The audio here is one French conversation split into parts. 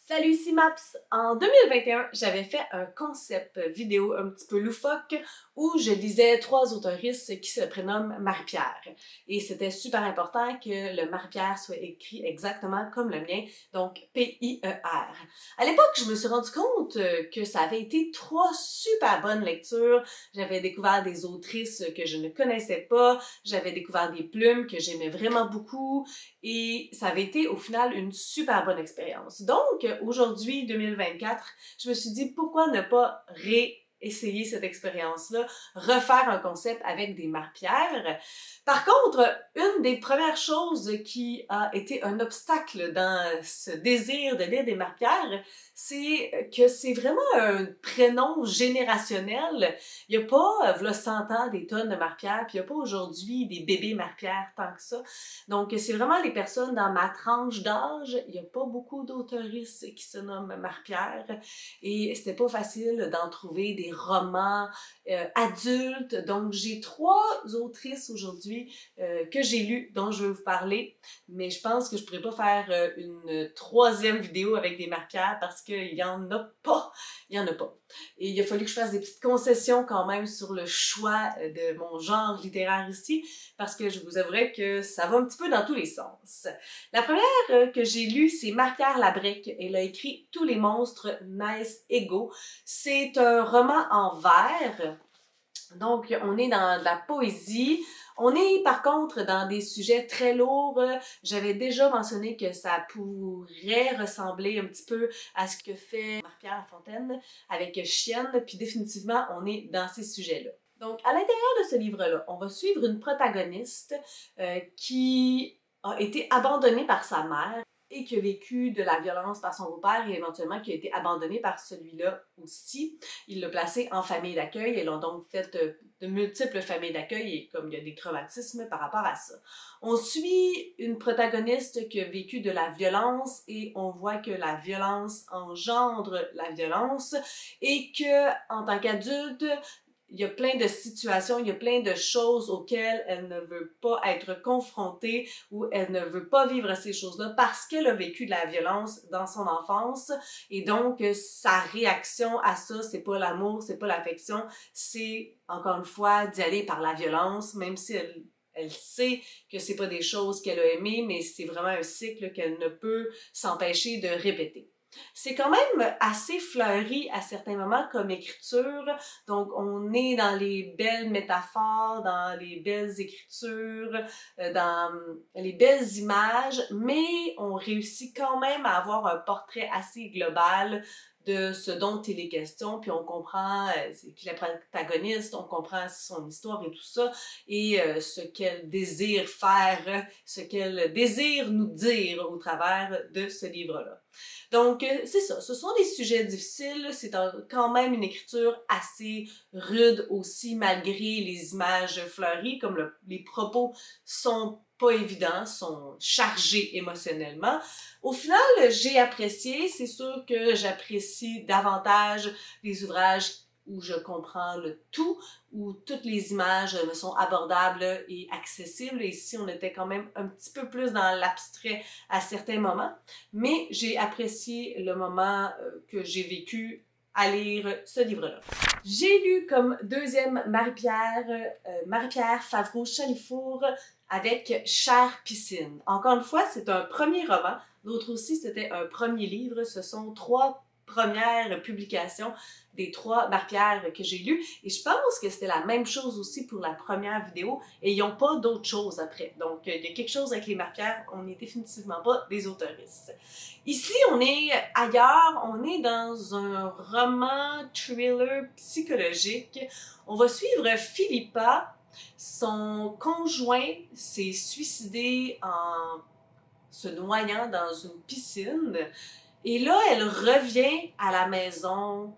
Salut, ici Maps! En 2021, j'avais fait un concept vidéo un petit peu loufoque où je lisais trois autoristes qui se prénomment Marie-Pierre. Et c'était super important que le Marie-Pierre soit écrit exactement comme le mien, donc P-I-E-R. À l'époque, je me suis rendu compte que ça avait été trois super bonnes lectures. J'avais découvert des autrices que je ne connaissais pas, j'avais découvert des plumes que j'aimais vraiment beaucoup, et ça avait été au final une super bonne expérience. Donc, aujourd'hui, 2024, je me suis dit pourquoi ne pas réessayer cette expérience-là, refaire un concept avec des marpières. Par contre, une des premières choses qui a été un obstacle dans ce désir de lire des marpières, c'est que c'est vraiment un prénom générationnel. Il n'y a pas, v'là 100 ans, des tonnes de marpières, puis il n'y a pas aujourd'hui des bébés marpières tant que ça. Donc, c'est vraiment les personnes dans ma tranche d'âge. Il n'y a pas beaucoup d'auteuristes qui se nomment Marie-Pierre et c'était pas facile d'en trouver des romans adultes. Donc, j'ai trois autrices aujourd'hui que j'ai lues, dont je vais vous parler. Mais je pense que je pourrais pas faire une troisième vidéo avec des Marie-Pierre parce qu'il y en a pas. Il y en a pas. Et il a fallu que je fasse des petites concessions quand même sur le choix de mon genre littéraire ici, parce que je vous avouerai que ça va un petit peu dans tous les sens. La première que j'ai lue, c'est Marie-Pierre Labrec. Elle a écrit Tous les monstres naissent égaux. C'est un roman en vers. Donc, on est dans de la poésie. On est par contre dans des sujets très lourds. J'avais déjà mentionné que ça pourrait ressembler un petit peu à ce que fait Marie-Pierre Lafontaine avec Chienne, puis définitivement, on est dans ces sujets-là. Donc, à l'intérieur de ce livre-là, on va suivre une protagoniste qui a été abandonnée par sa mère et qui a vécu de la violence par son beau-père et éventuellement qui a été abandonnée par celui-là aussi. Il l'a placée en famille d'accueil. Elles ont donc fait de multiples familles d'accueil et comme il y a des traumatismes par rapport à ça. On suit une protagoniste qui a vécu de la violence et on voit que la violence engendre la violence et que en tant qu'adulte, il y a plein de situations, il y a plein de choses auxquelles elle ne veut pas être confrontée ou elle ne veut pas vivre ces choses-là parce qu'elle a vécu de la violence dans son enfance. Et donc, sa réaction à ça, c'est pas l'amour, c'est pas l'affection, c'est, encore une fois, d'y aller par la violence, même si elle sait que c'est pas des choses qu'elle a aimées, mais c'est vraiment un cycle qu'elle ne peut s'empêcher de répéter. C'est quand même assez fleuri à certains moments comme écriture, donc on est dans les belles métaphores, dans les belles écritures, dans les belles images, mais on réussit quand même à avoir un portrait assez global de ce dont il est question, puis on comprend c'est qui la protagoniste, on comprend son histoire et tout ça, et ce qu'elle désire faire, ce qu'elle désire nous dire au travers de ce livre-là. Donc, c'est ça. Ce sont des sujets difficiles. C'est quand même une écriture assez rude aussi, malgré les images fleuries, comme les propos sont pas évidents, sont chargés émotionnellement. Au final, j'ai apprécié. C'est sûr que j'apprécie davantage les ouvrages où je comprends le tout, où toutes les images me sont abordables et accessibles. Et ici, on était quand même un petit peu plus dans l'abstrait à certains moments. Mais j'ai apprécié le moment que j'ai vécu à lire ce livre-là. J'ai lu comme deuxième Marie-Pierre Favreau-Chalifour avec Chère piscine. Encore une fois, c'est un premier roman. L'autre aussi, c'était un premier livre. Ce sont trois premières publications des trois Marie-Pierre que j'ai lues. Et je pense que c'était la même chose aussi pour la première vidéo. Et ils n'ont pas d'autre chose après. Donc, il y a quelque chose avec les Marie-Pierre. On n'est définitivement pas des autoristes. Ici, on est ailleurs. On est dans un roman thriller psychologique. On va suivre Philippa. Son conjoint s'est suicidé en se noyant dans une piscine. Et là, elle revient à la maison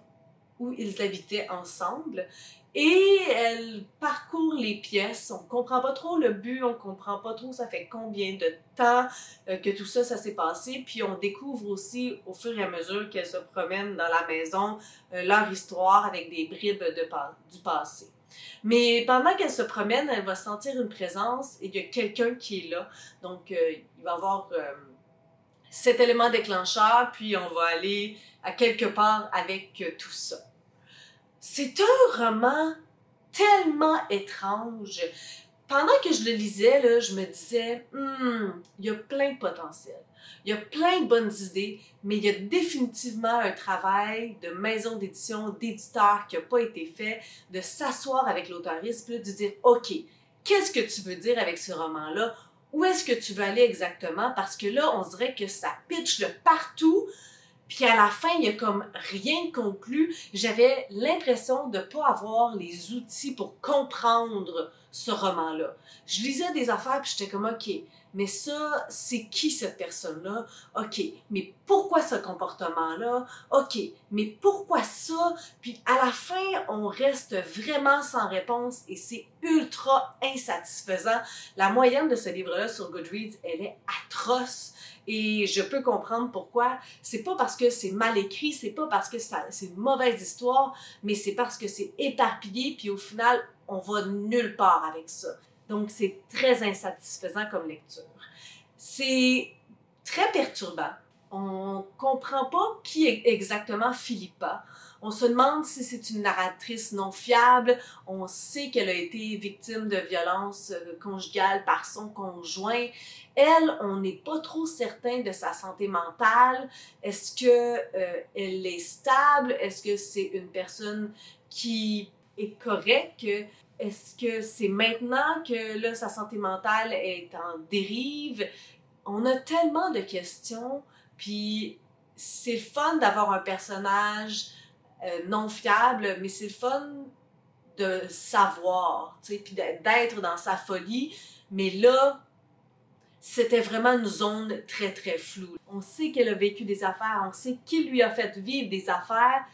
où ils habitaient ensemble et elle parcourt les pièces. On comprend pas trop le but, on comprend pas trop ça fait combien de temps que tout ça, ça s'est passé. Puis on découvre aussi au fur et à mesure qu'elles se promènent dans la maison leur histoire avec des bribes du passé. Mais pendant qu'elle se promène, elle va sentir une présence et il y a quelqu'un qui est là. Donc il va y avoir cet élément déclencheur, puis on va aller à quelque part avec tout ça. C'est un roman tellement étrange. Pendant que je le lisais, là, je me disais, il y a plein de potentiel. Il y a plein de bonnes idées, mais il y a définitivement un travail de maison d'édition, d'éditeur qui n'a pas été fait, de s'asseoir avec l'auteuriste, puis de dire, OK, qu'est-ce que tu veux dire avec ce roman-là? Où est-ce que tu veux aller exactement? Parce que là, on dirait que ça pitch de partout, puis à la fin, il y a comme rien de conclu. J'avais l'impression de ne pas avoir les outils pour comprendre ce roman-là. Je lisais des affaires puis j'étais comme OK, mais ça, c'est qui cette personne-là? OK, mais pourquoi ce comportement-là? OK, mais pourquoi ça? Puis à la fin, on reste vraiment sans réponse et c'est ultra insatisfaisant. La moyenne de ce livre-là sur Goodreads, elle est atroce. Et je peux comprendre pourquoi. C'est pas parce que c'est mal écrit, c'est pas parce que c'est une mauvaise histoire, mais c'est parce que c'est éparpillé, puis au final, on va nulle part avec ça. Donc, c'est très insatisfaisant comme lecture. C'est très perturbant. On comprend pas qui est exactement Philippa. On se demande si c'est une narratrice non fiable. On sait qu'elle a été victime de violences conjugales par son conjoint. Elle, on n'est pas trop certain de sa santé mentale. Est-ce que elle est stable? Est-ce que c'est une personne qui est correcte? Est-ce que c'est maintenant que là, sa santé mentale est en dérive? On a tellement de questions, puis c'est le fun d'avoir un personnage non fiable, mais c'est le fun de savoir, tu sais, puis d'être dans sa folie. Mais là, c'était vraiment une zone très, très floue. On sait qu'elle a vécu des affaires, on sait qui lui a fait vivre des affaires,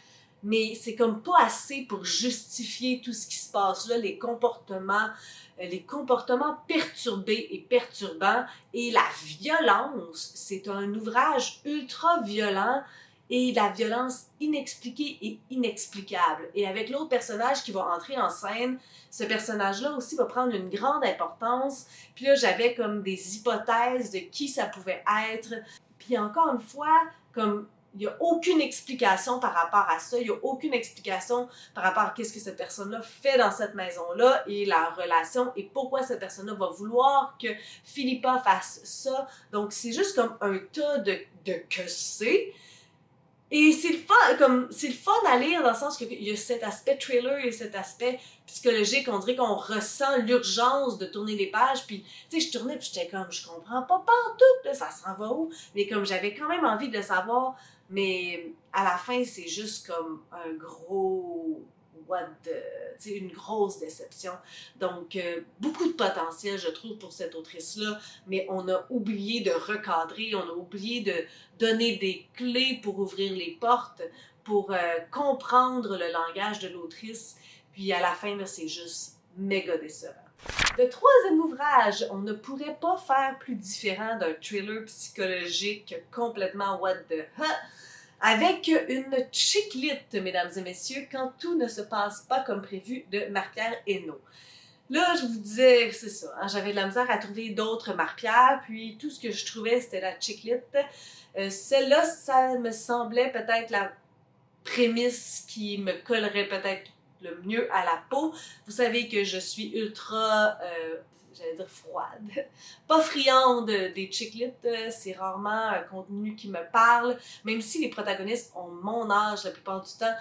mais c'est comme pas assez pour justifier tout ce qui se passe là, les comportements perturbés et perturbants. Et la violence, c'est un ouvrage ultra violent et la violence inexpliquée et inexplicable. Et avec l'autre personnage qui va entrer en scène, ce personnage-là aussi va prendre une grande importance. Puis là, j'avais comme des hypothèses de qui ça pouvait être. Puis encore une fois, comme il n'y a aucune explication par rapport à ça, il n'y a aucune explication par rapport à qu'est-ce que cette personne-là fait dans cette maison-là et la relation et pourquoi cette personne-là va vouloir que Philippa fasse ça. Donc, c'est juste comme un tas de que c'est. Et c'est le fun à lire dans le sens qu'il y a cet aspect thriller et cet aspect psychologique. On dirait qu'on ressent l'urgence de tourner les pages. Puis, tu sais, je tournais puis j'étais comme, je comprends pas partout, là, ça s'en va où? Mais comme j'avais quand même envie de le savoir, mais à la fin, c'est juste comme un gros tu sais, une grosse déception. Donc, beaucoup de potentiel, je trouve, pour cette autrice-là, mais on a oublié de recadrer, on a oublié de donner des clés pour ouvrir les portes, pour comprendre le langage de l'autrice, puis à la fin, c'est juste méga décevant. Le troisième ouvrage, on ne pourrait pas faire plus différent d'un thriller psychologique complètement what the huh, avec une chick lit, mesdames et messieurs, quand tout ne se passe pas comme prévu de Marie-Pierre Hesnault. Là, je vous disais, c'est ça, hein, j'avais de la misère à trouver d'autres Marie-Pierre, puis tout ce que je trouvais, c'était la chick lit. Celle-là, ça me semblait peut-être la prémisse qui me collerait peut-être le mieux à la peau. Vous savez que je suis ultra, j'allais dire froide, pas friande des chick lit, c'est rarement un contenu qui me parle, même si les protagonistes ont mon âge la plupart du temps,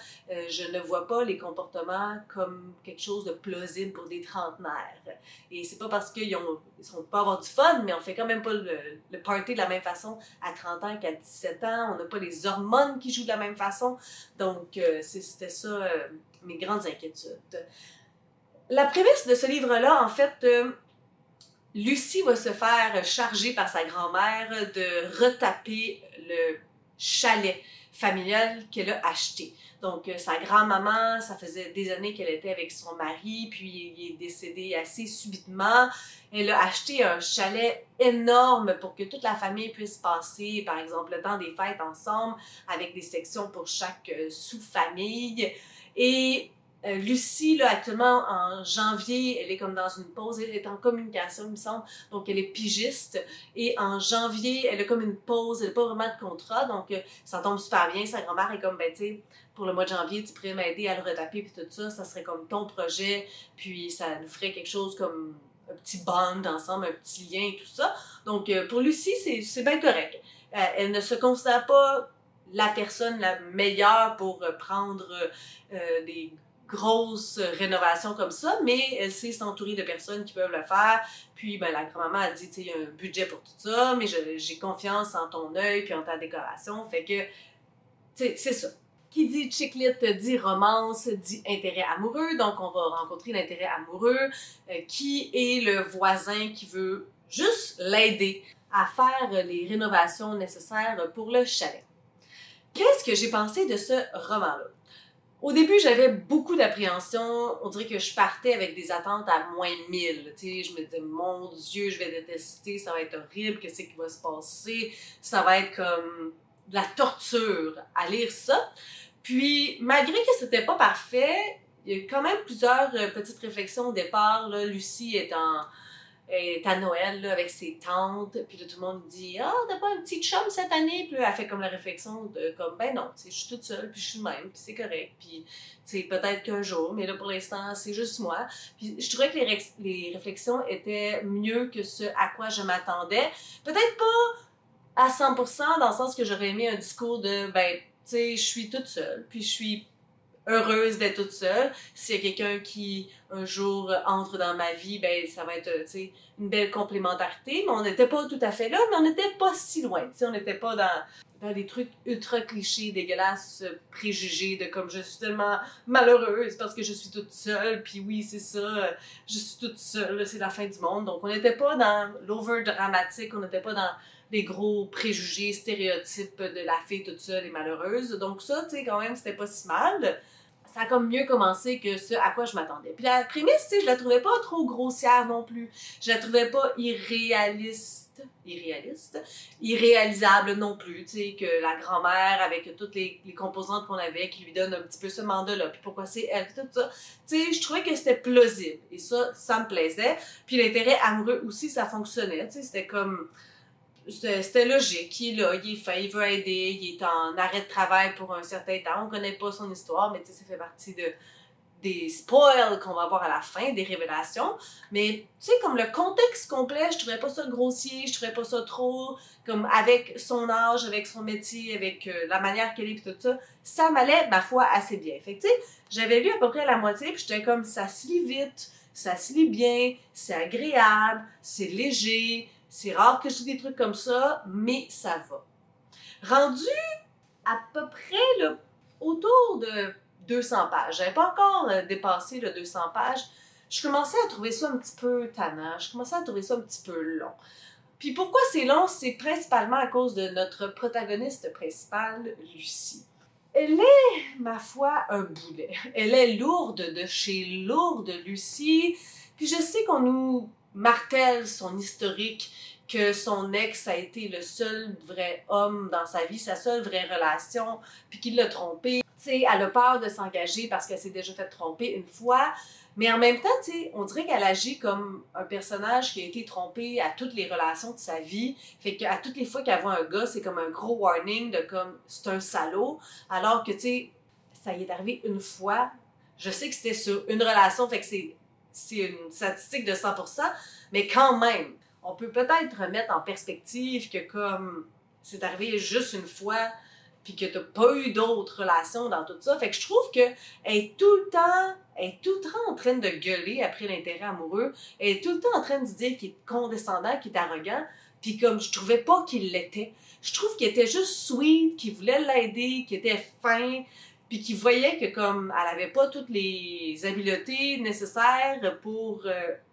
je ne vois pas les comportements comme quelque chose de plausible pour des trentenaires. Et c'est pas parce qu'ils on peut avoir du fun, mais on fait quand même pas le party de la même façon à 30 ans qu'à 17 ans, on n'a pas les hormones qui jouent de la même façon, donc c'était ça mes grandes inquiétudes. La prémisse de ce livre-là, en fait, Lucie va se faire charger par sa grand-mère de retaper le chalet familial qu'elle a acheté. Donc, sa grand-maman, ça faisait des années qu'elle était avec son mari, puis il est décédé assez subitement. Elle a acheté un chalet énorme pour que toute la famille puisse passer, par exemple, le temps des fêtes ensemble, avec des sections pour chaque sous-famille. Et Lucie, là, actuellement, en janvier, elle est comme dans une pause, elle est en communication, il me semble, donc elle est pigiste, et en janvier, elle a comme une pause, elle n'a pas vraiment de contrat, donc ça tombe super bien, sa grand-mère est comme, ben, tu sais, pour le mois de janvier, tu pourrais m'aider à le retaper, puis tout ça, ça serait comme ton projet, puis ça nous ferait quelque chose comme un petit bond ensemble, un petit lien et tout ça. Donc, pour Lucie, c'est bien correct. Elle ne se considère pas la personne la meilleure pour prendre des grosses rénovations comme ça, mais elle sait s'entourer de personnes qui peuvent le faire. Puis, ben, la grand-maman a dit, tu sais, il y a un budget pour tout ça, mais j'ai confiance en ton œil puis en ta décoration. Fait que, tu sais, c'est ça. Qui dit chiclit dit romance, dit intérêt amoureux. Donc, on va rencontrer l'intérêt amoureux qui est le voisin qui veut juste l'aider à faire les rénovations nécessaires pour le chalet. Qu'est-ce que j'ai pensé de ce roman-là? Au début, j'avais beaucoup d'appréhension. On dirait que je partais avec des attentes à -1000. Tu sais, je me disais, mon Dieu, je vais détester, ça va être horrible, qu'est-ce qui va se passer? Ça va être comme de la torture à lire ça. Puis, malgré que c'était pas parfait, il y a quand même plusieurs petites réflexions au départ. Là, Lucie est à Noël là, avec ses tantes, puis là, tout le monde dit « Ah, t'as pas un petit chum cette année? » Puis là, elle fait comme la réflexion de comme « Ben non, je suis toute seule, puis je suis de même, puis c'est correct, puis peut-être qu'un jour, mais là, pour l'instant, c'est juste moi. » Puis je trouvais que les réflexions étaient mieux que ce à quoi je m'attendais. Peut-être pas à 100%, dans le sens que j'aurais aimé un discours de « Ben, tu sais, je suis toute seule, puis je suis heureuse d'être toute seule. S'il y a quelqu'un qui, un jour, entre dans ma vie, ben ça va être, tu sais, une belle complémentarité. Mais on n'était pas tout à fait là, mais on n'était pas si loin. Tu sais, on n'était pas dans des trucs ultra clichés, dégueulasses, préjugés de comme je suis tellement malheureuse parce que je suis toute seule, puis oui, c'est ça, je suis toute seule, c'est la fin du monde. Donc, on n'était pas dans l'over-dramatique, on n'était pas dans des gros préjugés, stéréotypes de la fille toute seule et malheureuse. Donc ça, tu sais, quand même, c'était pas si mal. Ça a comme mieux commencé que ce à quoi je m'attendais. Puis la prémisse, tu sais, je la trouvais pas trop grossière non plus. Je la trouvais pas irréalisable non plus, tu sais, que la grand-mère, avec toutes les composantes qu'on avait, qui lui donne un petit peu ce mandat-là, puis pourquoi c'est elle, puis tout ça. Tu sais, je trouvais que c'était plausible, et ça me plaisait. Puis l'intérêt amoureux aussi, ça fonctionnait, tu sais, c'était comme... C'était logique, il est là, il est fin, il veut aider, il est en arrêt de travail pour un certain temps, on connaît pas son histoire, mais tu sais, ça fait partie des spoils qu'on va avoir à la fin, des révélations. Mais, tu sais, comme le contexte complet, je trouvais pas ça grossier, je trouvais pas ça trop, comme avec son âge, avec son métier, avec la manière qu'elle est, pis tout ça, ça m'allait, ma foi, assez bien. Fait que, tu sais, j'avais lu à peu près la moitié, puis j'étais comme, ça se lit vite, ça se lit bien, c'est agréable, c'est léger, c'est rare que je lis des trucs comme ça, mais ça va. Rendu à peu près là, autour de 200 pages. J'avais pas encore dépassé le 200 pages. Je commençais à trouver ça un petit peu tannant. Je commençais à trouver ça un petit peu long. Puis pourquoi c'est long? C'est principalement à cause de notre protagoniste principale, Lucie. Elle est, ma foi, un boulet. Elle est lourde de chez lourde, Lucie. Puis je sais qu'on nous martèle son historique, que son ex a été le seul vrai homme dans sa vie, sa seule vraie relation, puis qu'il l'a trompée. Tu sais, elle a peur de s'engager parce qu'elle s'est déjà fait tromper une fois, mais en même temps, tu sais, on dirait qu'elle agit comme un personnage qui a été trompé à toutes les relations de sa vie, fait qu'à toutes les fois qu'elle voit un gars, c'est comme un gros warning de comme, c'est un salaud, alors que, tu sais, ça y est arrivé une fois, je sais que c'était sur une relation, fait que c'est une statistique de 100%, mais quand même, on peut peut-être remettre en perspective que comme c'est arrivé juste une fois puis que t'as pas eu d'autres relations dans tout ça. Fait que je trouve qu'elle est tout le temps en train de gueuler après l'intérêt amoureux. Elle est tout le temps en train de dire qu'il est condescendant, qu'il est arrogant. Puis comme je trouvais pas qu'il l'était. Je trouve qu'il était juste sweet, qu'il voulait l'aider, qu'il était fin, puis qu'il voyait que comme elle avait pas toutes les habiletés nécessaires pour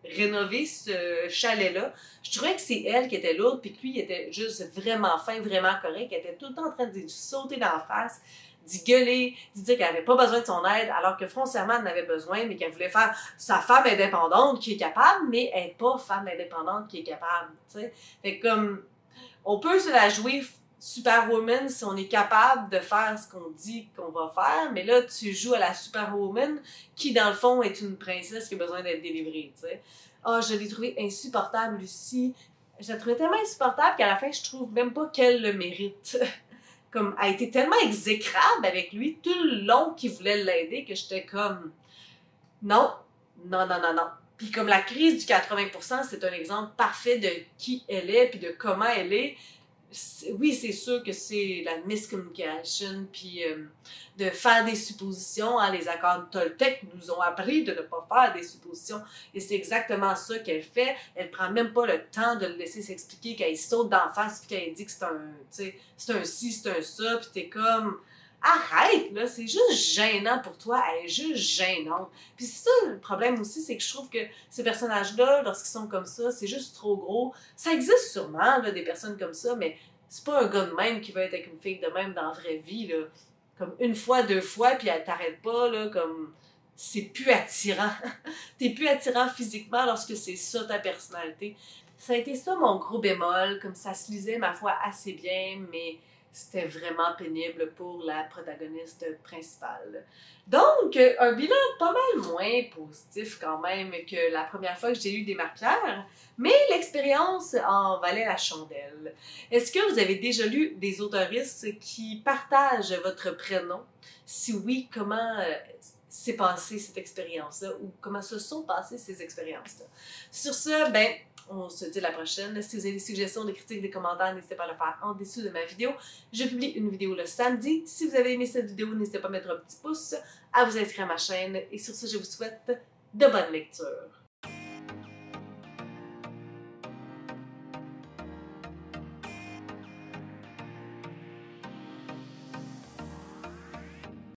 rénover ce chalet-là, je trouvais que c'est elle qui était lourde, puis que lui, il était juste vraiment fin, vraiment correct. Elle était tout le temps en train de lui sauter dans la face, d'y gueuler, d'y dire qu'elle avait pas besoin de son aide, alors que foncièrement, elle en avait besoin, mais qu'elle voulait faire sa femme indépendante qui est capable, mais elle n'est pas femme indépendante qui est capable, tu sais. Fait que comme, on peut se la jouer Superwoman si on est capable de faire ce qu'on dit qu'on va faire, mais là, tu joues à la Superwoman qui, dans le fond, est une princesse qui a besoin d'être délivrée, tu sais. Ah, je l'ai trouvée insupportable, Lucie. Je la trouvais tellement insupportable qu'à la fin, je trouve même pas qu'elle le mérite. Comme, elle a été tellement exécrable avec lui tout le long qu'il voulait l'aider que j'étais comme, non, non, non, non, non. Puis comme la crise du 80%, c'est un exemple parfait de qui elle est puis de comment elle est. Oui, c'est sûr que c'est la miscommunication, puis de faire des suppositions. Hein, les accords de Toltec nous ont appris de ne pas faire des suppositions. Et c'est exactement ça qu'elle fait. Elle prend même pas le temps de le laisser s'expliquer, qu'elle saute d'en face, puis qu'elle dit que c'est un, tu sais, c'est un ci, c'est un ça, puis t'es comme... Arrête, là, c'est juste gênant pour toi, elle est juste gênante. Puis c'est ça le problème aussi, c'est que je trouve que ces personnages-là, lorsqu'ils sont comme ça, c'est juste trop gros. Ça existe sûrement, là, des personnes comme ça, mais c'est pas un gars de même qui va être avec une fille de même dans la vraie vie, là. Comme une fois, deux fois, puis elle t'arrête pas, là, comme... C'est plus attirant. T'es plus attirant physiquement lorsque c'est ça ta personnalité. Ça a été ça mon gros bémol, comme ça se lisait, ma foi, assez bien, mais c'était vraiment pénible pour la protagoniste principale. Donc, un bilan pas mal moins positif quand même que la première fois que j'ai eu des marpières, mais l'expérience en valait la chandelle. Est-ce que vous avez déjà lu des autoristes qui partagent votre prénom? Si oui, comment s'est passée cette expérience-là ou comment se sont passées ces expériences-là? Sur ce, ben, on se dit à la prochaine. Si vous avez des suggestions, des critiques, des commentaires, n'hésitez pas à le faire en dessous de ma vidéo. Je publie une vidéo le samedi. Si vous avez aimé cette vidéo, n'hésitez pas à mettre un petit pouce, à vous inscrire à ma chaîne. Et sur ce, je vous souhaite de bonnes lectures.